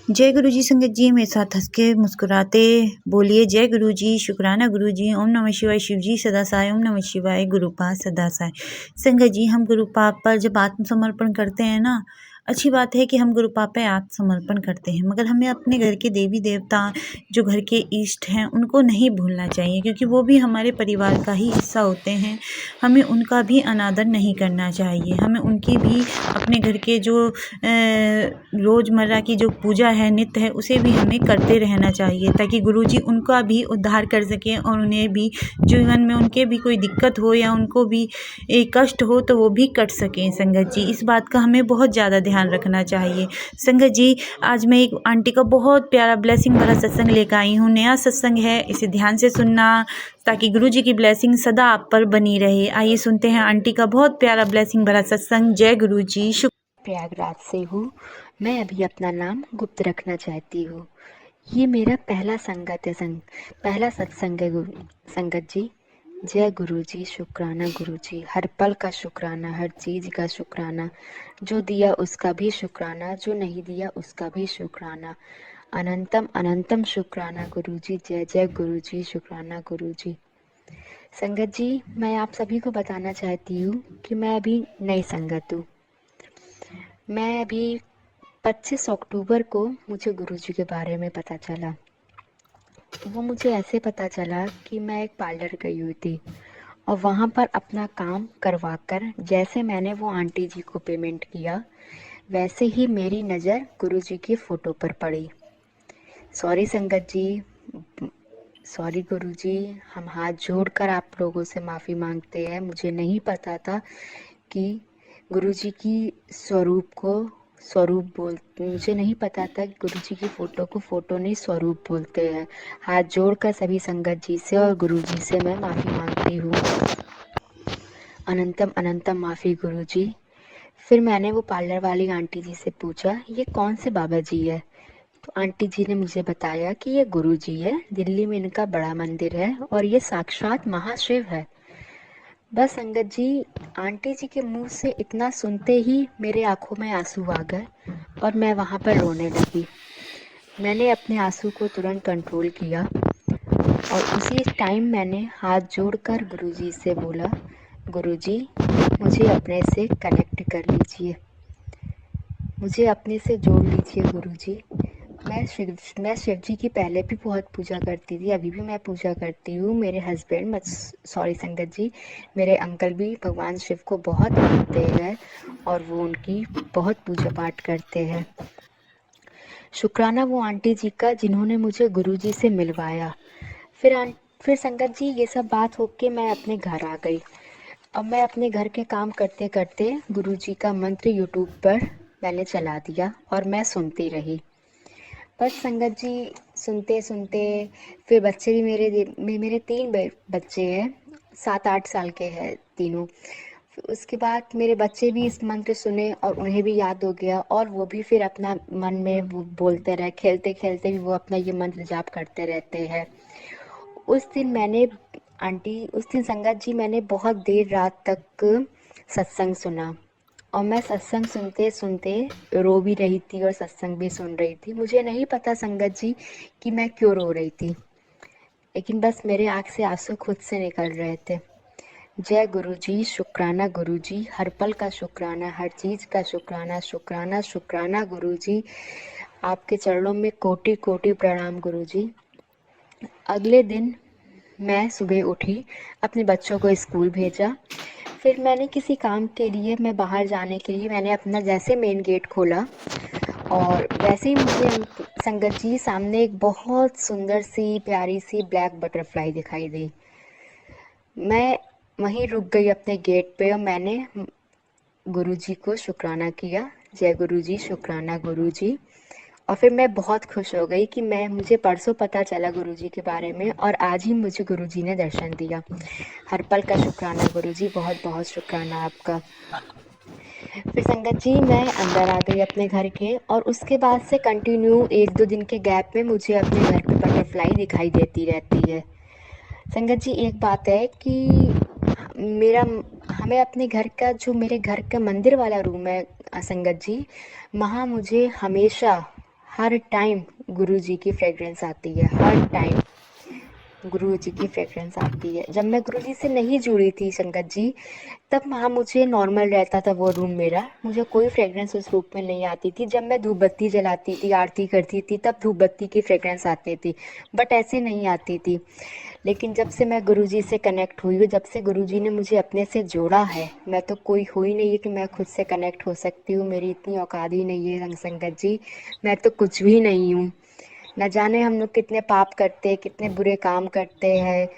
जय गुरु जी। संगत जी मेरे साथ हंस के मुस्कुराते बोलिए जय गुरु जी, शुक्राना गुरु जी। ओम नमः शिवाय। शिव जी सदा साय। ओम नमः शिवाय। गुरु पास सदा साय। संगत जी, हम गुरु पाप पर जब आत्मसमर्पण करते हैं ना, अच्छी बात है कि हम गुरु पाप पे आत्मसमर्पण करते हैं, मगर हमें अपने घर के देवी देवता, जो घर के इष्ट हैं, उनको नहीं भूलना चाहिए, क्योंकि वो भी हमारे परिवार का ही हिस्सा होते हैं। हमें उनका भी अनादर नहीं करना चाहिए। हमें उनकी भी अपने घर के जो रोज़मर्रा की जो पूजा है, नित्य है, उसे भी हमें करते रहना चाहिए, ताकि गुरुजी उनका भी उद्धार कर सकें और उन्हें भी जीवन में उनके भी कोई दिक्कत हो या उनको भी कष्ट हो तो वो भी कट सकें। संगत जी, इस बात का हमें बहुत ज़्यादा ध्यान रखना चाहिए। संगत जी, आज मैं एक आंटी का बहुत प्यारा ब्लेसिंग भरा सत्संग लेकर आई हूँ। नया सत्संग है, इसे ध्यान से सुनना ताकि गुरुजी की ब्लेसिंग सदा आप पर बनी रहे। आइए सुनते हैं आंटी का बहुत प्यारा ब्लेसिंग भरा सत्संग। जय गुरु जी। प्रयागराज से हूँ। मैं अभी अपना नाम गुप्त रखना चाहती हूँ। ये मेरा पहला पहला सत्संग है संगत जी। जय गुरु जी, शुक्राना गुरु जी। हर पल का शुक्राना, हर चीज का शुक्राना। जो दिया उसका भी शुक्राना, जो नहीं दिया उसका भी शुक्राना। अनंतम अनंतम शुक्राना गुरु जी। जय जय गुरु जी, शुक्राना गुरु जी। संगत जी, मैं आप सभी को बताना चाहती हूँ कि मैं अभी नई संगत हूँ। मैं अभी 25 अक्टूबर को मुझे गुरुजी के बारे में पता चला। वो मुझे ऐसे पता चला कि मैं एक पार्लर गई हुई थी और वहाँ पर अपना काम करवाकर जैसे मैंने वो आंटी जी को पेमेंट किया, वैसे ही मेरी नज़र गुरुजी की फ़ोटो पर पड़ी। सॉरी संगत जी, सॉरी गुरुजी, हम हाथ जोड़कर आप लोगों से माफ़ी मांगते हैं। मुझे नहीं पता था कि गुरुजी की मुझे नहीं पता था कि गुरुजी की फ़ोटो को फ़ोटो नहीं स्वरूप बोलते हैं। हाथ जोड़कर सभी संगत जी से और गुरुजी से मैं माफ़ी मांगती हूँ। अनंतम अनंतम माफ़ी गुरुजी। फिर मैंने वो पार्लर वाली आंटी जी से पूछा, ये कौन से बाबा जी है? तो आंटी जी ने मुझे बताया कि ये गुरुजी है, दिल्ली में इनका बड़ा मंदिर है और ये साक्षात महाशिव है। बस संगत जी, आंटी जी के मुंह से इतना सुनते ही मेरे आंखों में आंसू आ गए और मैं वहाँ पर रोने लगी। मैंने अपने आंसू को तुरंत कंट्रोल किया और उसी टाइम मैंने हाथ जोड़कर गुरुजी से बोला, गुरुजी, मुझे अपने से कनेक्ट कर लीजिए, मुझे अपने से जोड़ लीजिए गुरुजी। मैं शिव जी की पहले भी बहुत पूजा करती थी, अभी भी मैं पूजा करती हूँ। मेरे हस्बैंड, सॉरी संगत जी, मेरे अंकल भी भगवान शिव को बहुत मानते हैं और वो उनकी बहुत पूजा पाठ करते हैं। शुक्राना वो आंटी जी का जिन्होंने मुझे गुरुजी से मिलवाया। फिर संगत जी, ये सब बात होके मैं अपने घर आ गई। अब मैं अपने घर के काम करते करते गुरुजी का मंत्र यूट्यूब पर मैंने चला दिया और मैं सुनती रही। बस संगत जी, सुनते सुनते फिर बच्चे भी मेरे 3 बच्चे हैं, 7-8 साल के हैं तीनों। फिर उसके बाद मेरे बच्चे भी इस मंत्र सुने और उन्हें भी याद हो गया और वो भी फिर अपना मन में वो बोलते रहे, खेलते खेलते भी वो अपना ये मंत्र जाप करते रहते हैं। उस दिन संगत जी, मैंने बहुत देर रात तक सत्संग सुना और मैं सत्संग सुनते सुनते रो भी रही थी और सत्संग भी सुन रही थी। मुझे नहीं पता संगत जी कि मैं क्यों रो रही थी, लेकिन बस मेरे आँख से आंसू खुद से निकल रहे थे। जय गुरु जी, शुक्राना गुरु जी। हर पल का शुक्राना, हर चीज़ का शुक्राना, शुक्राना शुक्राना गुरु जी। आपके चरणों में कोटि कोटि प्रणाम गुरु जी। अगले दिन मैं सुबह उठी, अपने बच्चों को स्कूल भेजा। फिर मैंने किसी काम के लिए, मैं बाहर जाने के लिए मैंने अपना जैसे मेन गेट खोला और वैसे ही मुझे संगत जी सामने एक बहुत सुंदर सी प्यारी सी ब्लैक बटरफ्लाई दिखाई दी। मैं वहीं रुक गई अपने गेट पे और मैंने गुरुजी को शुक्राना किया, जय गुरुजी, शुक्राना गुरुजी। और फिर मैं बहुत खुश हो गई कि मुझे परसों पता चला गुरुजी के बारे में और आज ही मुझे गुरुजी ने दर्शन दिया। हर पल का शुक्राना गुरुजी, बहुत बहुत शुक्राना आपका। फिर संगत जी, मैं अंदर आ गई अपने घर के और उसके बाद से कंटिन्यू 1-2 दिन के गैप में मुझे अपने घर पे बटरफ्लाई दिखाई देती रहती है। संगत जी, एक बात है कि मेरा हमें अपने घर का, जो मेरे घर का मंदिर वाला रूम है संगत जी, वहाँ मुझे हमेशा हर टाइम गुरुजी की फ्रेग्रेंस आती है, हर टाइम गुरुजी की फ्रेग्रेंस आती है। जब मैं गुरुजी से नहीं जुड़ी थी संगत जी, तब वहाँ मुझे नॉर्मल रहता था वो रूम मेरा, मुझे कोई फ्रेग्रेंस उस रूम में नहीं आती थी। जब मैं धूप बत्ती जलाती थी, आरती करती थी, तब धूप बत्ती की फ्रेग्रेंस आती थी, बट ऐसे नहीं आती थी। लेकिन जब से मैं गुरुजी से कनेक्ट हुई हूँ, जब से गुरुजी ने मुझे अपने से जोड़ा है, मैं तो कोई हो ही नहीं है कि मैं खुद से कनेक्ट हो सकती हूँ। मेरी इतनी औकात ही नहीं है संगत जी, मैं तो कुछ भी नहीं हूँ। न जाने हम लोग कितने पाप करते हैं, कितने बुरे काम करते हैं,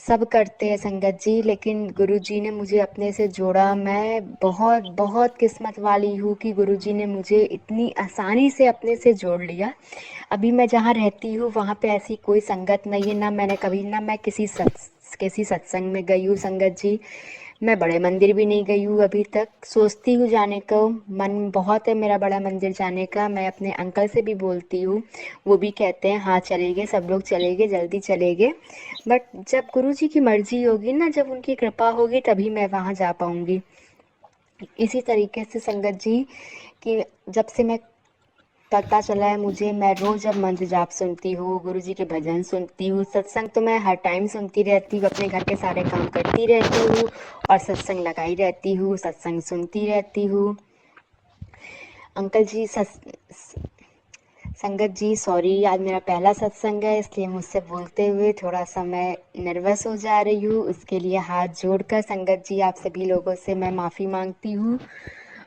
सब करते हैं संगत जी, लेकिन गुरुजी ने मुझे अपने से जोड़ा। मैं बहुत बहुत किस्मत वाली हूँ कि गुरुजी ने मुझे इतनी आसानी से अपने से जोड़ लिया। अभी मैं जहाँ रहती हूँ वहाँ पे ऐसी कोई संगत नहीं है, ना मैंने कभी, ना मैं किसी सत्संग में गई हूँ संगत जी। मैं बड़े मंदिर भी नहीं गई हूँ अभी तक, सोचती हूँ जाने को, मन बहुत है मेरा बड़ा मंदिर जाने का। मैं अपने अंकल से भी बोलती हूँ, वो भी कहते हैं हाँ चलेंगे, सब लोग चलेंगे, जल्दी चलेंगे। बट जब गुरुजी की मर्जी होगी ना, जब उनकी कृपा होगी, तभी मैं वहाँ जा पाऊँगी। इसी तरीके से संगत जी कि जब से मैं पता चला है मुझे, मैं रोज़ अब मंत्र जाप सुनती हूँ, गुरुजी के भजन सुनती हूँ, सत्संग तो मैं हर टाइम सुनती रहती हूँ, अपने घर के सारे काम करती रहती हूँ और सत्संग लगाई रहती हूँ, सत्संग सुनती रहती हूँ। अंकल जी संगत जी सॉरी, आज मेरा पहला सत्संग है, इसलिए मुझसे बोलते हुए थोड़ा सा मैं नर्वस हो जा रही हूँ। उसके लिए हाथ जोड़कर संगत जी आप सभी लोगों से मैं माफ़ी मांगती हूँ।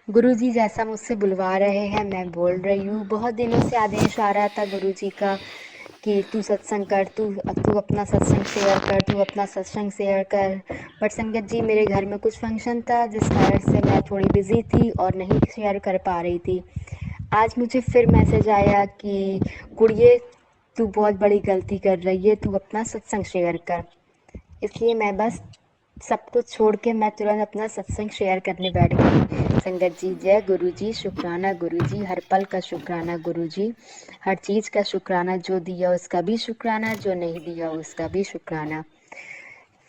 गुरुजी जैसा मुझसे बुलवा रहे हैं मैं बोल रही हूँ। बहुत दिनों से आदेश आ रहा था गुरुजी का कि तू सत्संग कर, तू अपना सत्संग शेयर कर, तू अपना सत्संग शेयर कर। बट संगत जी मेरे घर में कुछ फंक्शन था, जिस कारण से मैं थोड़ी बिजी थी और नहीं शेयर कर पा रही थी। आज मुझे फिर मैसेज आया कि कुड़िए तू बहुत बड़ी गलती कर रही है, तू अपना सत्संग शेयर कर। इसलिए मैं बस सब कुछ छोड़ के मैं तुरंत अपना सत्संग शेयर करने बैठ गई। संगत जी जय गुरु जी, शुक्राना गुरु जी, हर पल का शुक्राना गुरु जी, हर चीज़ का शुक्राना, जो दिया उसका भी शुक्राना, जो नहीं दिया उसका भी शुक्राना।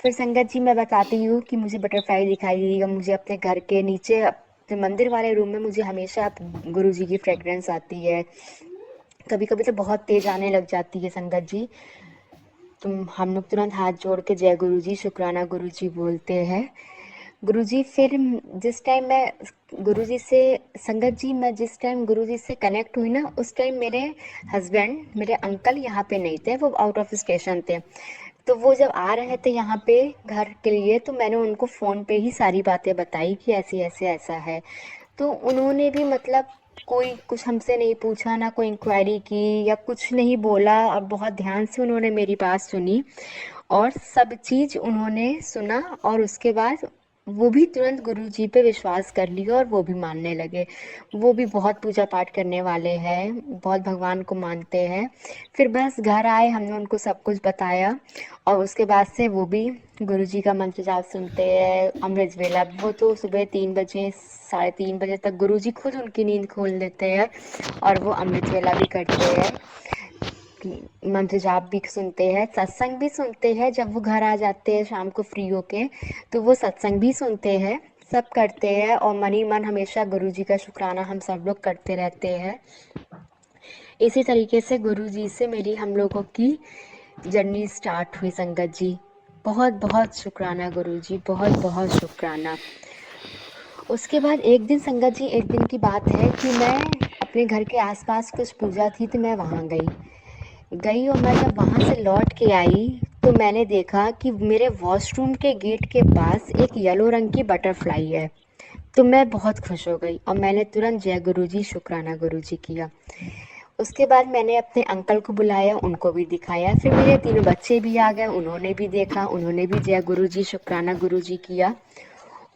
फिर संगत जी मैं बताती हूँ कि मुझे बटरफ्लाई दिखाई दी, मुझे अपने घर के नीचे अपने मंदिर वाले रूम में मुझे हमेशा गुरु जी की फ्रेग्रेंस आती है। कभी कभी तो बहुत तेज आने लग जाती है संगत जी, तो हम लोग तुरंत हाथ जोड़ के जय गुरु जी, शुक्राना गुरु जी बोलते हैं। गुरु जी फिर जिस टाइम मैं गुरु जी से संगत जी मैं जिस टाइम गुरु जी से कनेक्ट हुई ना, उस टाइम मेरे हस्बैंड, मेरे अंकल यहाँ पे नहीं थे, वो आउट ऑफ स्टेशन थे। तो वो जब आ रहे थे यहाँ पे घर के लिए, तो मैंने उनको फ़ोन पे ही सारी बातें बताई कि ऐसे ऐसे ऐसा है। तो उन्होंने भी मतलब कोई कुछ हमसे नहीं पूछा, ना कोई इंक्वायरी की या कुछ नहीं बोला, और बहुत ध्यान से उन्होंने मेरी बात सुनी और सब चीज़ उन्होंने सुना, और उसके बाद वो भी तुरंत गुरुजी पे विश्वास कर लिया और वो भी मानने लगे। वो भी बहुत पूजा पाठ करने वाले हैं, बहुत भगवान को मानते हैं। फिर बस घर आए, हमने उनको सब कुछ बताया और उसके बाद से वो भी गुरुजी का मंत्र जाप सुनते हैं। अमृत वेला, वो तो सुबह 3 बजे 3:30 बजे तक गुरुजी खुद उनकी नींद खोल देते हैं और वो अमृत वेला भी करते हैं, मंत्र जाप भी सुनते हैं, सत्संग भी सुनते हैं। जब वो घर आ जाते हैं शाम को फ्री होके, तो वो सत्संग भी सुनते हैं, सब करते हैं। और मन ही मन हमेशा गुरुजी का शुक्राना हम सब लोग करते रहते हैं। इसी तरीके से गुरुजी से मेरी हम लोगों की जर्नी स्टार्ट हुई संगत जी। बहुत बहुत शुक्राना गुरुजी, बहुत बहुत शुक्राना। उसके बाद एक दिन संगत जी, एक दिन की बात है कि मैं अपने घर के आसपास कुछ पूजा थी तो मैं वहाँ गई और मैं जब वहाँ से लौट के आई तो मैंने देखा कि मेरे वॉशरूम के गेट के पास एक येलो रंग की बटरफ्लाई है। तो मैं बहुत खुश हो गई और मैंने तुरंत जय गुरुजी, शुक्राना गुरुजी किया। उसके बाद मैंने अपने अंकल को बुलाया, उनको भी दिखाया। फिर मेरे 3 बच्चे भी आ गए, उन्होंने भी देखा, उन्होंने भी जय गुरुजी, शुक्राना गुरुजी किया।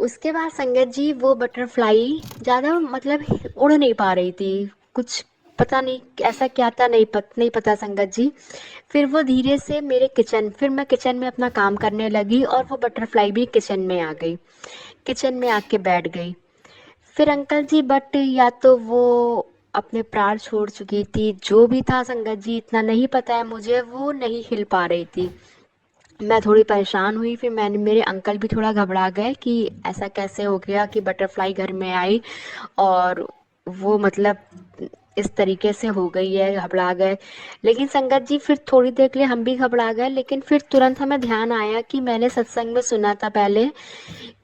उसके बाद संगत जी वो बटरफ्लाई ज़्यादा मतलब उड़ नहीं पा रही थी, कुछ पता नहीं ऐसा क्या था, नहीं पता संगत जी। फिर वो धीरे से मेरे किचन, फिर मैं किचन में अपना काम करने लगी और वो बटरफ्लाई भी किचन में आ गई, किचन में आके बैठ गई। फिर अंकल जी बट या तो वो अपने प्राण छोड़ चुकी थी, जो भी था संगत जी इतना नहीं पता है मुझे, वो नहीं हिल पा रही थी। मैं थोड़ी परेशान हुई, फिर मैंने, मेरे अंकल भी थोड़ा घबरा गए कि ऐसा कैसे हो गया कि बटरफ्लाई घर में आई और वो मतलब इस तरीके से हो गई है, घबरा गए। लेकिन संगत जी फिर थोड़ी देर के लिए हम भी घबरा गए, लेकिन फिर तुरंत हमें ध्यान आया कि मैंने सत्संग में सुना था पहले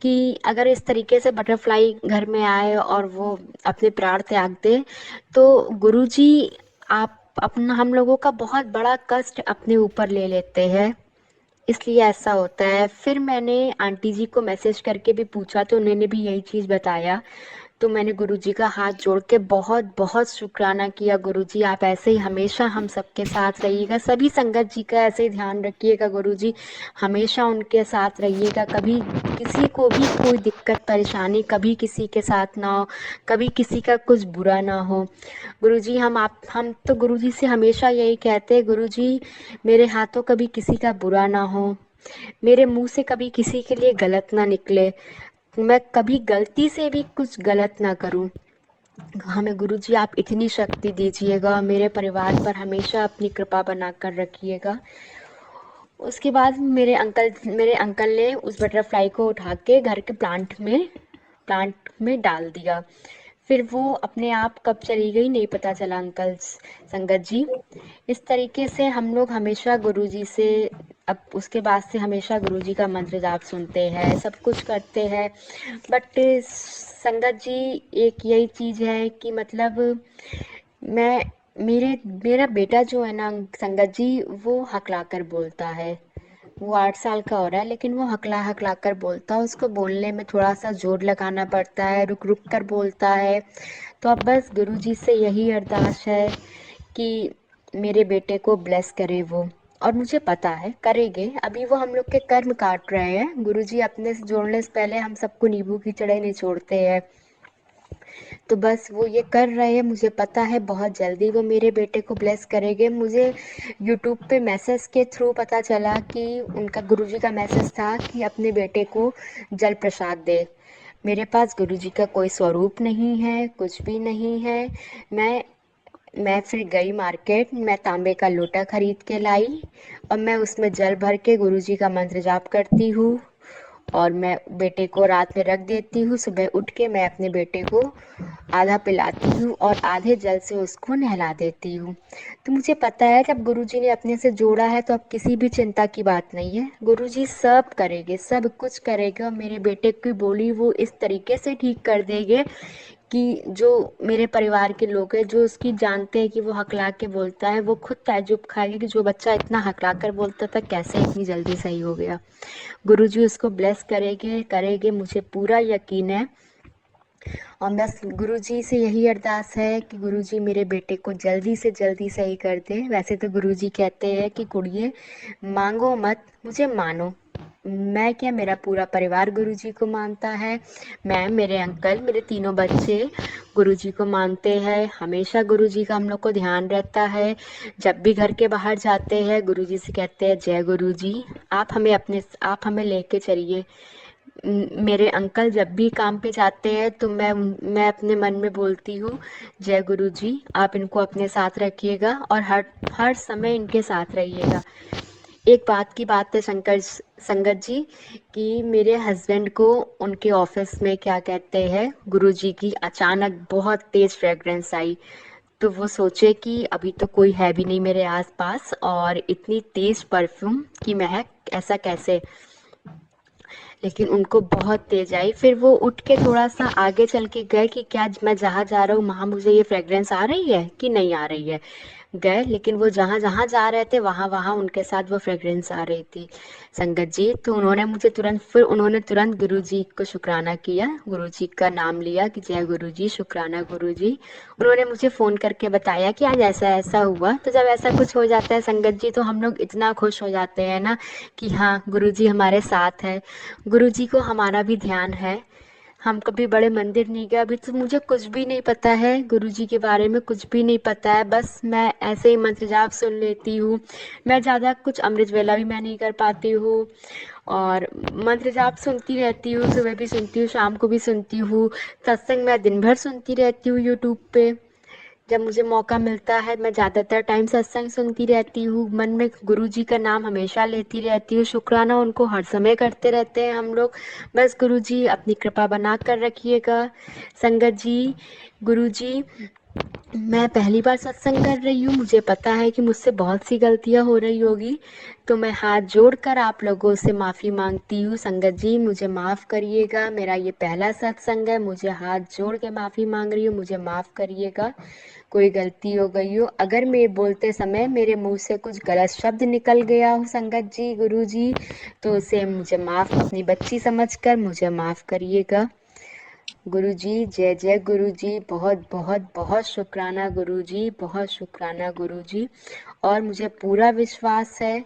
कि अगर इस तरीके से बटरफ्लाई घर में आए और वो अपने प्राण त्याग दे तो गुरुजी आप अपना हम लोगों का बहुत बड़ा कष्ट अपने ऊपर ले लेते हैं, इसलिए ऐसा होता है। फिर मैंने आंटी जी को मैसेज करके भी पूछा तो उन्होंने भी यही चीज़ बताया। तो मैंने गुरुजी का हाथ जोड़ के बहुत बहुत शुक्राना किया, गुरुजी आप ऐसे ही हमेशा हम सबके साथ रहिएगा, सभी संगत जी का ऐसे ही ध्यान रखिएगा गुरुजी, हमेशा उनके साथ रहिएगा, कभी किसी को भी कोई दिक्कत परेशानी कभी किसी के साथ ना हो, कभी किसी का कुछ बुरा ना हो। गुरुजी हम तो गुरुजी से हमेशा यही कहते हैं, गुरुजी मेरे हाथों कभी किसी का बुरा ना हो, मेरे मुंह से कभी किसी के लिए गलत ना निकले, मैं कभी गलती से भी कुछ गलत ना करूं। हमें गुरुजी आप इतनी शक्ति दीजिएगा, मेरे परिवार पर हमेशा अपनी कृपा बनाकर रखिएगा। उसके बाद मेरे अंकल ने उस बटरफ्लाई को उठा के घर के प्लांट में डाल दिया। फिर वो अपने आप कब चली गई नहीं पता चला अंकल संगत जी। इस तरीके से हम लोग हमेशा गुरुजी से अब उसके बाद से हमेशा गुरुजी का मंत्र जाप सुनते हैं, सब कुछ करते हैं। बट संगत जी एक यही चीज़ है कि मतलब मैं मेरा बेटा जो है ना संगत जी वो हकला कर बोलता है। वो 8 साल का हो रहा है लेकिन वो हकला हकला कर बोलता है, उसको बोलने में थोड़ा सा जोर लगाना पड़ता है, रुक रुक कर बोलता है। तो अब बस गुरुजी से यही अरदास है कि मेरे बेटे को ब्लेस करे वो, और मुझे पता है करेंगे। अभी वो हम लोग के कर्म काट रहे हैं, गुरुजी अपने से जोड़ने से पहले हम सबको नींबू की चढ़ाई नहीं छोड़ते हैं। तो बस वो ये कर रहे हैं, मुझे पता है बहुत जल्दी वो मेरे बेटे को ब्लेस करेंगे। मुझे यूट्यूब पे मैसेज के थ्रू पता चला कि उनका गुरुजी का मैसेज था कि अपने बेटे को जल प्रसाद दे। मेरे पास गुरुजी का कोई स्वरूप नहीं है, कुछ भी नहीं है। मैं फिर गई मार्केट, मैं तांबे का लोटा खरीद के लाई और मैं उसमें जल भर के गुरुजी का मंत्र जाप करती हूँ और मैं बेटे को रात में रख देती हूँ। सुबह उठ के मैं अपने बेटे को आधा पिलाती हूँ और आधे जल से उसको नहला देती हूँ। तो मुझे पता है जब गुरुजी ने अपने से जोड़ा है तो अब किसी भी चिंता की बात नहीं है, गुरुजी सब करेंगे, सब कुछ करेंगे और मेरे बेटे की बोली वो इस तरीके से ठीक कर देंगे कि जो मेरे परिवार के लोग हैं जो उसकी जानते हैं कि वो हकला के बोलता है, वो खुद ताज्जुब खाएंगे कि जो बच्चा इतना हकला कर बोलता था कैसे इतनी जल्दी सही हो गया। गुरुजी उसको ब्लेस करेंगे करेंगे, मुझे पूरा यकीन है। और बस गुरुजी से यही अरदास है कि गुरुजी मेरे बेटे को जल्दी से जल्दी सही कर दे। वैसे तो गुरुजी कहते हैं कि कुड़िए मांगो मत, मुझे मानो। मैं क्या, मेरा पूरा परिवार गुरुजी को मानता है। मैं, मेरे अंकल, मेरे तीनों बच्चे गुरुजी को मानते हैं। हमेशा गुरुजी का हम लोग को ध्यान रहता है। जब भी घर के बाहर जाते हैं गुरुजी से कहते हैं जय गुरुजी, आप हमें लेके चलिए। मेरे अंकल जब भी काम पे जाते हैं तो मैं अपने मन में बोलती हूँ जय गुरु जी, आप इनको अपने साथ रखिएगा और हर हर समय इनके साथ रहिएगा। एक बात की बात है संगत जी कि मेरे हस्बैंड को उनके ऑफिस में क्या कहते हैं गुरुजी की अचानक बहुत तेज फ्रेग्रेंस आई। तो वो सोचे कि अभी तो कोई है भी नहीं मेरे आसपास और इतनी तेज परफ्यूम की महक ऐसा कैसे, लेकिन उनको बहुत तेज आई। फिर वो उठ के थोड़ा सा आगे चल के गए कि क्या मैं जहाँ जा रहा हूँ वहाँ मुझे ये फ्रेग्रेंस आ रही है कि नहीं आ रही है। गए, लेकिन वो जहाँ जहाँ जा रहे थे वहाँ वहाँ उनके साथ वो फ्रेग्रेंस आ रही थी संगत जी। तो उन्होंने तुरंत गुरु जी को शुक्राना किया, गुरु जी का नाम लिया कि जय गुरु जी, शुक्राना गुरु जी। उन्होंने मुझे फ़ोन करके बताया कि आज ऐसा ऐसा हुआ। तो जब ऐसा कुछ हो जाता है संगत जी तो हम लोग इतना खुश हो जाते हैं ना कि हाँ गुरु जी हमारे साथ है, गुरु जी को हमारा भी ध्यान है। हम कभी बड़े मंदिर नहीं गए, अभी तो मुझे कुछ भी नहीं पता है गुरुजी के बारे में, कुछ भी नहीं पता है। बस मैं ऐसे ही मंत्र जाप सुन लेती हूँ। मैं ज़्यादा कुछ अमृत वेला भी मैं नहीं कर पाती हूँ और मंत्र जाप सुनती रहती हूँ, सुबह भी सुनती हूँ, शाम को भी सुनती हूँ। सत्संग मैं दिन भर सुनती रहती हूँ यूट्यूब पे। जब मुझे मौका मिलता है मैं ज़्यादातर टाइम सत्संग सुनती रहती हूँ, मन में गुरुजी का नाम हमेशा लेती रहती हूँ, शुक्राना उनको हर समय करते रहते हैं हम लोग। बस गुरुजी अपनी कृपा बना कर रखिएगा संगत जी। गुरुजी मैं पहली बार सत्संग कर रही हूँ, मुझे पता है कि मुझसे बहुत सी गलतियाँ हो रही होगी, तो मैं हाथ जोड़कर आप लोगों से माफ़ी मांगती हूँ। संगत जी मुझे माफ़ करिएगा, मेरा ये पहला सत्संग है, मुझे हाथ जोड़ के माफ़ी मांग रही हूँ, मुझे माफ़ करिएगा, कोई गलती हो गई हो। अगर मैं बोलते समय मेरे मुंह से कुछ गलत शब्द निकल गया हो संगत जी, गुरु जी, तो उसे मुझे माफ़, अपनी बच्ची समझकर मुझे माफ़ करिएगा। गुरुजी जय जय गुरुजी, बहुत बहुत बहुत शुक्राना गुरुजी, बहुत शुक्राना गुरुजी। और मुझे पूरा विश्वास है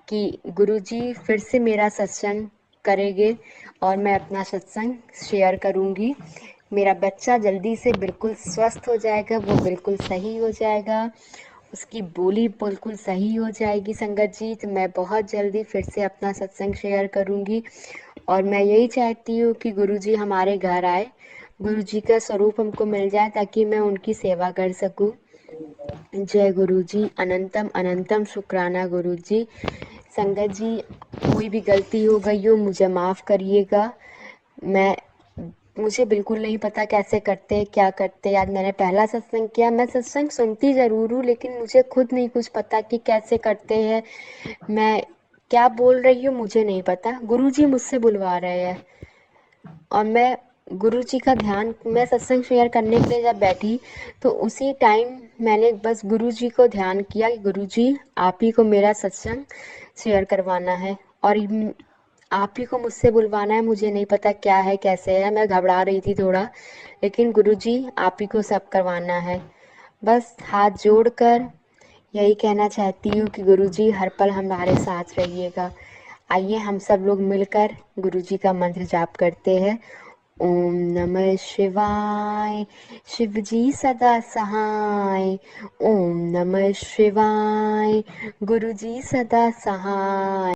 कि गुरुजी फिर से मेरा सत्संग करेंगे और मैं अपना सत्संग शेयर करूँगी। मेरा बच्चा जल्दी से बिल्कुल स्वस्थ हो जाएगा, वो बिल्कुल सही हो जाएगा, उसकी बोली बिल्कुल सही हो जाएगी संगत जी। तो मैं बहुत जल्दी फिर से अपना सत्संग शेयर करूँगी और मैं यही चाहती हूँ कि गुरुजी हमारे घर आए, गुरुजी का स्वरूप हमको मिल जाए ताकि मैं उनकी सेवा कर सकूँ। जय गुरुजी, अनंतम अनंतम शुक्राना गुरुजी। संगत जी कोई भी गलती हो गई हो मुझे माफ़ करिएगा। मुझे बिल्कुल नहीं पता कैसे करते क्या करते। आज मैंने पहला सत्संग किया, मैं सत्संग सुनती ज़रूर हूँ लेकिन मुझे खुद नहीं कुछ पता कि कैसे करते हैं, मैं क्या बोल रही हूँ मुझे नहीं पता। गुरुजी मुझसे बुलवा रहे हैं और मैं गुरुजी का ध्यान, मैं सत्संग शेयर करने के लिए जब बैठी तो उसी टाइम मैंने बस गुरुजी को ध्यान किया कि गुरुजी आप ही को मेरा सत्संग शेयर करवाना है और आप ही को मुझसे बुलवाना है। मुझे नहीं पता क्या है कैसे है, मैं घबरा रही थी थोड़ा, लेकिन गुरुजी आप ही को सब करवाना है। बस हाथ जोड़कर यही कहना चाहती हूँ कि गुरुजी हर पल हमारे साथ रहिएगा। आइए हम सब लोग मिलकर गुरुजी का मंत्र जाप करते हैं। ओम नमः शिवाय, शिव जी सदा सहाय। ओम नमः शिवाय, गुरुजी सदा सहाय।